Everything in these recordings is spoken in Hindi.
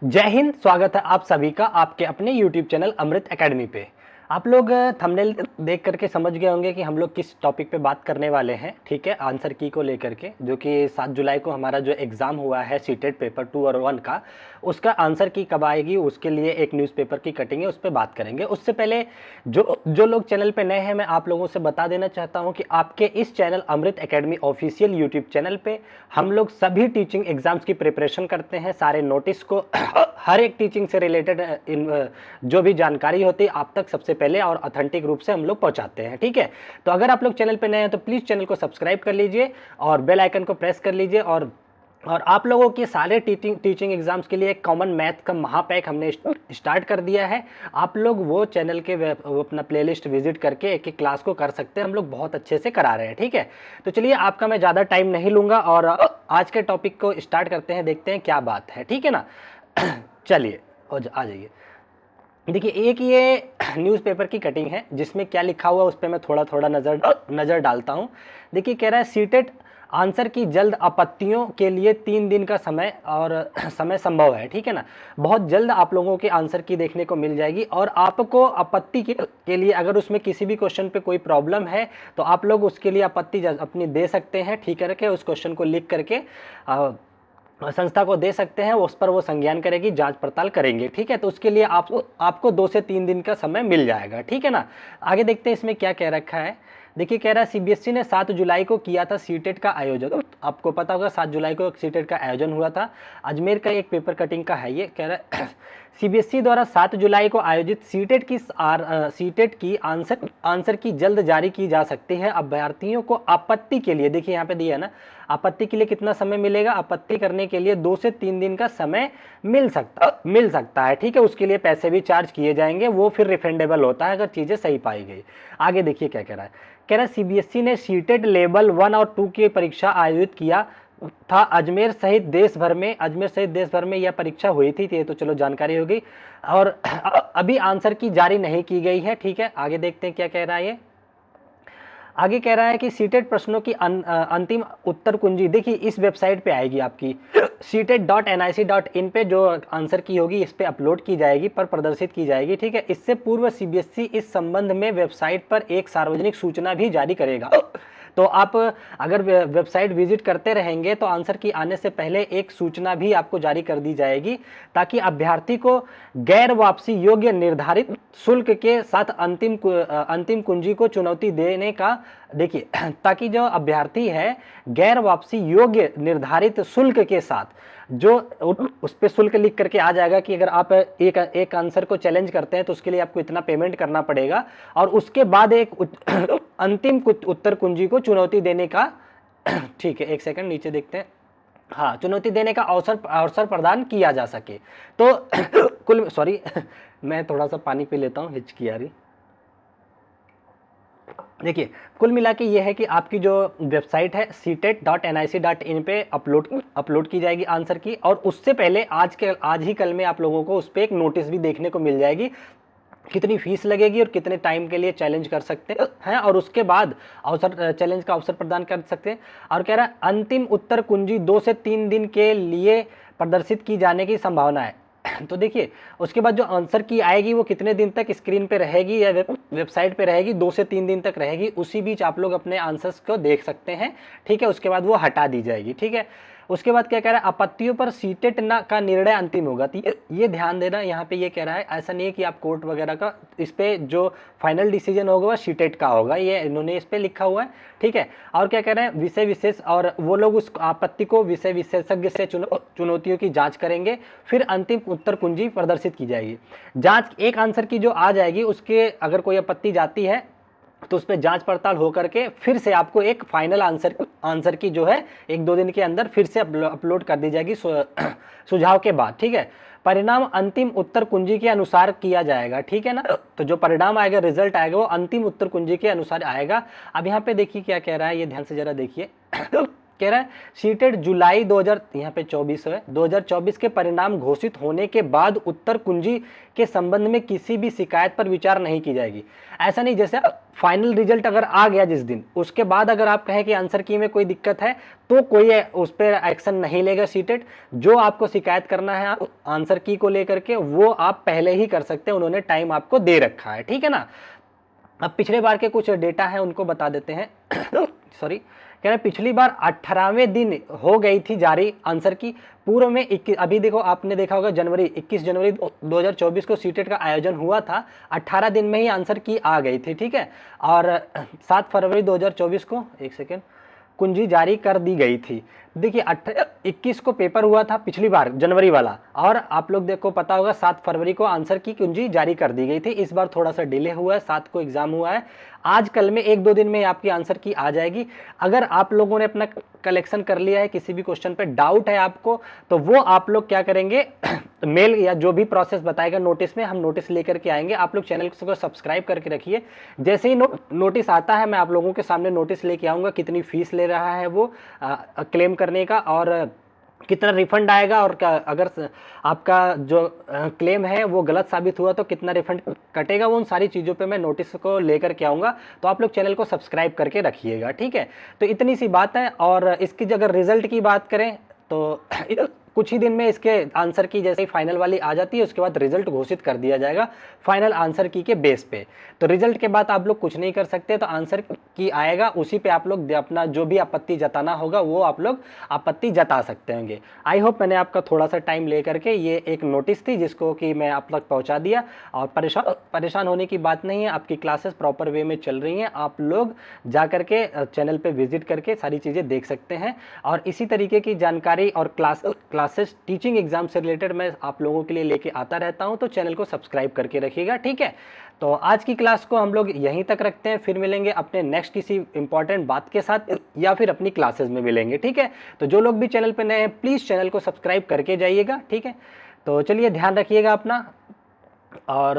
जय हिंद। स्वागत है आप सभी का आपके अपने YouTube चैनल अमृत एकेडमी पे। आप लोग थंबनेल देख करके समझ गए होंगे कि हम लोग किस टॉपिक पे बात करने वाले हैं। ठीक है, आंसर की को लेकर के, जो कि 7 जुलाई को हमारा जो एग्ज़ाम हुआ है सीटेट पेपर 2 और 1 का, उसका आंसर की कब आएगी उसके लिए एक न्यूज़पेपर की कटिंग है, उस पर बात करेंगे। उससे पहले जो जो लोग चैनल पे नए हैं, मैं आप लोगों से बता देना चाहता हूँ कि आपके इस चैनल अमृत एकेडमी ऑफिशियल यूट्यूब चैनल पे हम लोग सभी टीचिंग एग्जाम्स की प्रिपरेशन करते हैं। सारे नोटिस को हर एक टीचिंग से रिलेटेड जो भी जानकारी होती है आप तक सबसे पहले और ऑथेंटिक रूप से हम लोग पहुंचाते हैं। ठीक है, तो अगर आप लोग चैनल पे नए हैं तो प्लीज़ चैनल को सब्सक्राइब कर लीजिए और बेल आइकन को प्रेस कर लीजिए। और आप लोगों के सारे टीचिंग एग्जाम्स के लिए एक कॉमन मैथ का महापैक हमने स्टार्ट कर दिया है। आप लोग वो चैनल के अपना प्लेलिस्ट विजिट करके एक एक क्लास को कर सकते हैं। हम लोग बहुत अच्छे से करा रहे हैं। ठीक है, तो चलिए आपका मैं ज़्यादा टाइम नहीं लूँगा और आज के टॉपिक को स्टार्ट करते हैं, देखते हैं क्या बात है। ठीक है ना, चलिए आ जाइए। देखिए, एक ये न्यूज़पेपर की कटिंग है जिसमें क्या लिखा हुआ है उस पर मैं थोड़ा थोड़ा नज़र डालता हूँ। देखिए, कह रहा है सीटेट आंसर की जल्द आपत्तियों के लिए 3 दिन का समय और समय संभव है। ठीक है ना, बहुत जल्द आप लोगों के आंसर की देखने को मिल जाएगी और आपको आपत्ति के लिए अगर उसमें किसी भी क्वेश्चन पे कोई प्रॉब्लम है तो आप लोग उसके लिए आपत्ति अपनी दे सकते हैं। ठीक है, रखे उस क्वेश्चन को लिख करके संस्था को दे सकते हैं, उस पर वो संज्ञान करेगी, जांच पड़ताल करेंगे। ठीक है, तो उसके लिए आपको 2 से 3 दिन का समय मिल जाएगा। ठीक है ना, आगे देखते हैं इसमें क्या कह रखा है। देखिए, कह रहा है सीबीएसई ने 7 जुलाई को किया था सीटेट का आयोजन। आपको पता होगा 7 जुलाई को सीटेट का आयोजन हुआ था। अजमेर का एक पेपर कटिंग का है ये। कह रहा है सीबीएसई द्वारा 7 जुलाई को आयोजित सीटेट की आंसर की जल्द जारी की जा सकती है। अभ्यर्थियों को आपत्ति के लिए, देखिए यहाँ पे दिया है ना, आपत्ति के लिए कितना समय मिलेगा, आपत्ति करने के लिए 2 से 3 दिन का समय मिल सकता है। ठीक है, उसके लिए पैसे भी चार्ज किए जाएंगे, वो फिर रिफंडेबल होता है अगर चीज़ें सही पाई गई। आगे देखिए क्या कह रहा है। कह रहा है सीबीएसई ने सीटेट लेवल 1 और 2 की परीक्षा आयोजित किया था। अजमेर सहित देश भर में यह परीक्षा हुई थी। ये तो चलो जानकारी होगी और अभी आंसर की जारी नहीं की गई है। ठीक है, आगे देखते हैं क्या कह रहा है ये। आगे कह रहा है कि सीटेट प्रश्नों की अंतिम उत्तर कुंजी, देखिए इस वेबसाइट पे आएगी आपकी seated.nic.in पे, जो आंसर की होगी इस पे अपलोड की जाएगी, पर प्रदर्शित की जाएगी। ठीक है, इससे पूर्व सीबीएसई इस संबंध में वेबसाइट पर एक सार्वजनिक सूचना भी जारी करेगा। तो आप अगर वेबसाइट विजिट करते रहेंगे तो आंसर की आने से पहले एक सूचना भी आपको जारी कर दी जाएगी, ताकि अभ्यर्थी को गैर वापसी योग्य निर्धारित शुल्क के साथ अंतिम कुंजी को चुनौती देने का, देखिए ताकि जो अभ्यर्थी है गैर वापसी योग्य निर्धारित शुल्क के साथ, जो उस पर शुल्क लिख करके आ जाएगा कि अगर आप एक आंसर को चैलेंज करते हैं तो उसके लिए आपको इतना पेमेंट करना पड़ेगा, और उसके बाद एक अंतिम उत्तर कुंजी को चुनौती देने का ठीक है, एक सेकंड नीचे देखते हैं। हाँ, चुनौती देने का अवसर प्रदान किया जा सके। तो कुल सॉरी मैं थोड़ा सा पानी पी लेता हूँ, हिचकी आ रही। देखिए, कुल मिला के ये है कि आपकी जो वेबसाइट है seated.nic.in पे अपलोड की जाएगी आंसर की, और उससे पहले आज ही कल में आप लोगों को उस पर एक नोटिस भी देखने को मिल जाएगी, कितनी फीस लगेगी और कितने टाइम के लिए चैलेंज कर सकते हैं, और उसके बाद चैलेंज का अवसर प्रदान कर सकते हैं। और कह रहा है अंतिम उत्तर कुंजी 2 से 3 दिन के लिए प्रदर्शित की जाने की संभावना है। तो देखिए, उसके बाद जो आंसर की आएगी वो कितने दिन तक स्क्रीन पे रहेगी या वेबसाइट पे रहेगी, 2 से 3 दिन तक रहेगी। उसी बीच आप लोग अपने आंसर्स को देख सकते हैं। ठीक है, उसके बाद वो हटा दी जाएगी। ठीक है, उसके बाद क्या कह रहा है, आपत्तियों पर सीटेट का निर्णय अंतिम होगा। तो ये ध्यान देना, यहाँ पे ये कह रहा है ऐसा नहीं है कि आप कोर्ट वगैरह का, इस पे जो फाइनल डिसीजन होगा वह सीटेट का होगा, ये इन्होंने इस पे लिखा हुआ है। ठीक है, और क्या कह रहे हैं, विषय विशेष, और वो लोग उस आपत्ति को विषय विशेषज्ञ से चुनौतियों की जांच करेंगे, फिर अंतिम उत्तर कुंजी प्रदर्शित की जाएगी। जांच एक आंसर की जो आ जाएगी, उसके अगर कोई आपत्ति जाती है तो उस पर जांच पड़ताल हो करके फिर से आपको एक फाइनल आंसर की जो है 1-2 दिन के अंदर फिर से अपलोड कर दी जाएगी सुझाव के बाद। ठीक है, परिणाम अंतिम उत्तर कुंजी के अनुसार किया जाएगा। ठीक है ना, तो जो परिणाम आएगा, रिजल्ट आएगा, वो अंतिम उत्तर कुंजी के अनुसार आएगा। अब यहाँ पे देखिए क्या कह रहा है, ये ध्यान से जरा देखिए। कह रहा है सीटेट जुलाई 2000 यहाँ पे 24 है 2024 के परिणाम घोषित होने के बाद उत्तर कुंजी के संबंध में किसी भी शिकायत पर विचार नहीं की जाएगी। ऐसा नहीं, जैसे फाइनल रिजल्ट अगर आ गया जिस दिन, उसके बाद अगर आप कहें कि आंसर की में कोई दिक्कत है तो कोई उस पर एक्शन नहीं लेगा सीटेट। जो आपको शिकायत करना है आंसर की को लेकर के वो आप पहले ही कर सकते हैं, उन्होंने टाइम आपको दे रखा है, ठीक है ना। अब पिछले बार के कुछ डेटा है उनको बता देते हैं सॉरी, कह रहे पिछली बार 18वें दिन हो गई थी जारी आंसर की, पूर्व में 21, अभी देखो आपने देखा होगा जनवरी 21 जनवरी 2024 को सीटेट का आयोजन हुआ था, 18 दिन में ही आंसर की आ गई थी, ठीक है। और 7 फरवरी 2024 को, एक सेकेंड, कुंजी जारी कर दी गई थी। देखिए 21 को पेपर हुआ था पिछली बार जनवरी वाला, और आप लोग देखो पता होगा 7 फरवरी को आंसर की कुंजी जारी कर दी गई थी। इस बार थोड़ा सा डिले हुआ है, 7 को एग्जाम हुआ है, आज कल में 1-2 दिन में आपकी आंसर की आ जाएगी। अगर आप लोगों ने अपना कलेक्शन कर लिया है, किसी भी क्वेश्चन पे डाउट है आपको, तो वो आप लोग क्या करेंगे मेल या जो भी प्रोसेस बताएगा नोटिस में, हम नोटिस लेकर के आएंगे। आप लोग चैनल को सब्सक्राइब करके रखिए, जैसे ही नोटिस आता है मैं आप लोगों के सामने नोटिस लेके आऊँगा, कितनी फीस ले रहा है वो क्लेम करने का, और कितना रिफंड आएगा, और अगर आपका जो क्लेम है वो गलत साबित हुआ तो कितना रिफंड कटेगा, वो उन सारी चीज़ों पे मैं नोटिस को लेकर के आऊँगा। तो आप लोग चैनल को सब्सक्राइब करके रखिएगा, ठीक है। तो इतनी सी बात है। और इसकी अगर रिजल्ट की बात करें तो कुछ ही दिन में इसके आंसर की जैसे ही फाइनल वाली आ जाती है उसके बाद रिजल्ट घोषित कर दिया जाएगा फाइनल आंसर की के बेस पे। तो रिजल्ट के बाद आप लोग कुछ नहीं कर सकते, तो आंसर की आएगा उसी पे आप लोग अपना जो भी आपत्ति जताना होगा वो आप लोग आपत्ति जता सकते होंगे। आई होप मैंने आपका थोड़ा सा टाइम ले करके, ये एक नोटिस थी जिसको कि मैं आप तक पहुँचा दिया। और परेशान होने की बात नहीं है, आपकी क्लासेस प्रॉपर वे में चल रही हैं, आप लोग जा करके चैनल पर विजिट करके सारी चीज़ें देख सकते हैं। और इसी तरीके की जानकारी और क्लासेस टीचिंग एग्जाम से रिलेटेड मैं आप लोगों के लिए लेके आता रहता हूं, तो चैनल को सब्सक्राइब करके रखिएगा, ठीक है। तो आज की क्लास को हम लोग यहीं तक रखते हैं, फिर मिलेंगे अपने नेक्स्ट किसी इंपॉर्टेंट बात के साथ या फिर अपनी क्लासेस में मिलेंगे, ठीक है। तो जो लोग भी चैनल पे नए हैं प्लीज़ चैनल को सब्सक्राइब करके जाइएगा, ठीक है। तो चलिए ध्यान रखिएगा अपना, और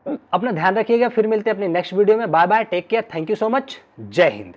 अपना ध्यान रखिएगा। फिर मिलते हैं अपने नेक्स्ट वीडियो में। Bye bye, take care, thank you so much, जय हिंद।